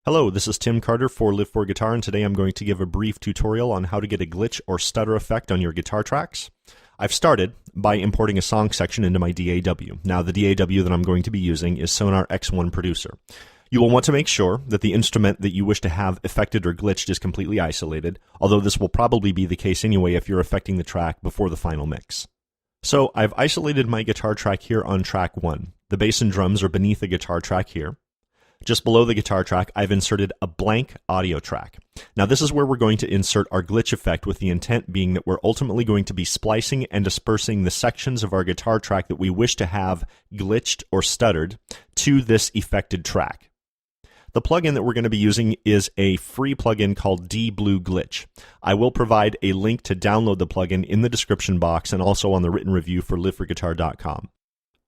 Hello, this is Tim Carter for Live for Guitar, and today I'm going to give a brief tutorial on how to get a glitch or stutter effect on your guitar tracks. I've started by importing a song section into my DAW. Now, the DAW that I'm going to be using is Sonar X1 Producer. You will want to make sure that the instrument that you wish to have affected or glitched is completely isolated, although this will probably be the case anyway if you're affecting the track before the final mix. So, I've isolated my guitar track here on track 1. The bass and drums are beneath the guitar track here. Just below the guitar track, I've inserted a blank audio track. Now, this is where we're going to insert our glitch effect, with the intent being that we're ultimately going to be splicing and dispersing the sections of our guitar track that we wish to have glitched or stuttered to this affected track. The plugin that we're going to be using is a free plugin called dBlue Glitch. I will provide a link to download the plugin in the description box and also on the written review for liveforguitar.com.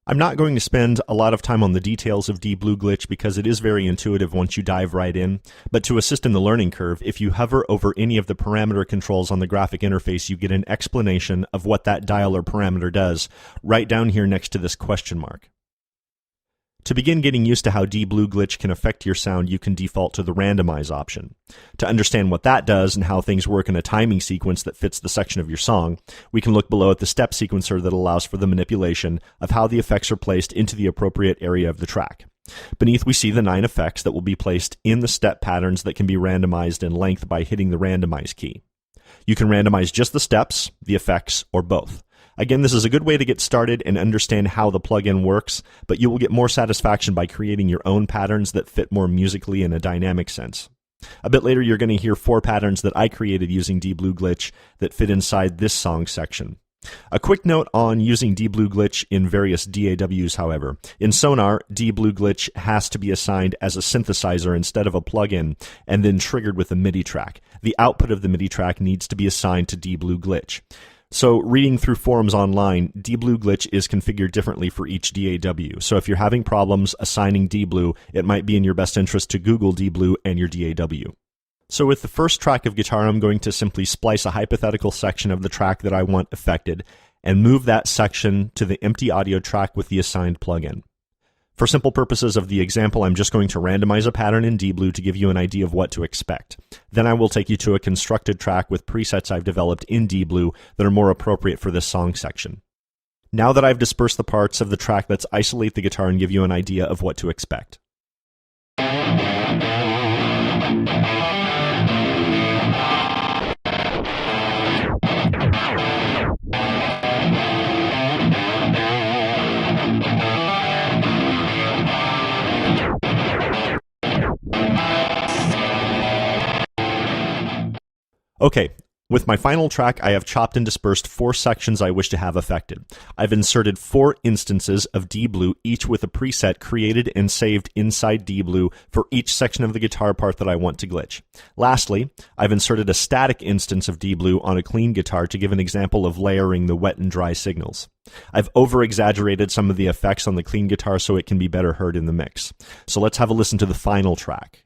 I'm not going to spend a lot of time on the details of dBlue Glitch because it is very intuitive once you dive right in, but to assist in the learning curve, if you hover over any of the parameter controls on the graphic interface, you get an explanation of what that dial or parameter does right down here next to this question mark. To begin getting used to how dBlue Glitch can affect your sound, you can default to the randomize option. To understand what that does and how things work in a timing sequence that fits the section of your song, we can look below at the step sequencer that allows for the manipulation of how the effects are placed into the appropriate area of the track. Beneath, we see the 9 effects that will be placed in the step patterns that can be randomized in length by hitting the randomize key. You can randomize just the steps, the effects, or both. Again, this is a good way to get started and understand how the plugin works, but you will get more satisfaction by creating your own patterns that fit more musically in a dynamic sense. A bit later, you're going to hear 4 patterns that I created using dBlue Glitch that fit inside this song section. A quick note on using dBlue Glitch in various DAWs, however. In Sonar, dBlue Glitch has to be assigned as a synthesizer instead of a plugin and then triggered with a MIDI track. The output of the MIDI track needs to be assigned to dBlue Glitch. So, reading through forums online, dBlue Glitch is configured differently for each DAW. So if you're having problems assigning dBlue, it might be in your best interest to Google dBlue and your DAW. So with the first track of guitar, I'm going to simply splice a hypothetical section of the track that I want affected and move that section to the empty audio track with the assigned plugin. For simple purposes of the example, I'm just going to randomize a pattern in dBlue to give you an idea of what to expect. Then I will take you to a constructed track with presets I've developed in dBlue that are more appropriate for this song section. Now that I've dispersed the parts of the track, let's isolate the guitar and give you an idea of what to expect. Okay, with my final track, I have chopped and dispersed 4 sections I wish to have affected. I've inserted 4 instances of dBlue, each with a preset created and saved inside dBlue for each section of the guitar part that I want to glitch. Lastly, I've inserted a static instance of dBlue on a clean guitar to give an example of layering the wet and dry signals. I've over-exaggerated some of the effects on the clean guitar so it can be better heard in the mix. So let's have a listen to the final track.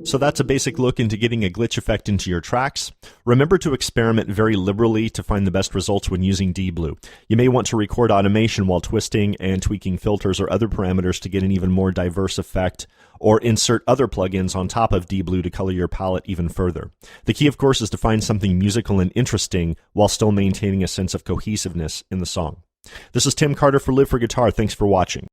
So that's a basic look into getting a glitch effect into your tracks. Remember to experiment very liberally to find the best results when using dBlue. You may want to record automation while twisting and tweaking filters or other parameters to get an even more diverse effect, or insert other plugins on top of dBlue to color your palette even further. The key, of course, is to find something musical and interesting while still maintaining a sense of cohesiveness in the song. This is Tim Carter for Live for Guitar. Thanks for watching.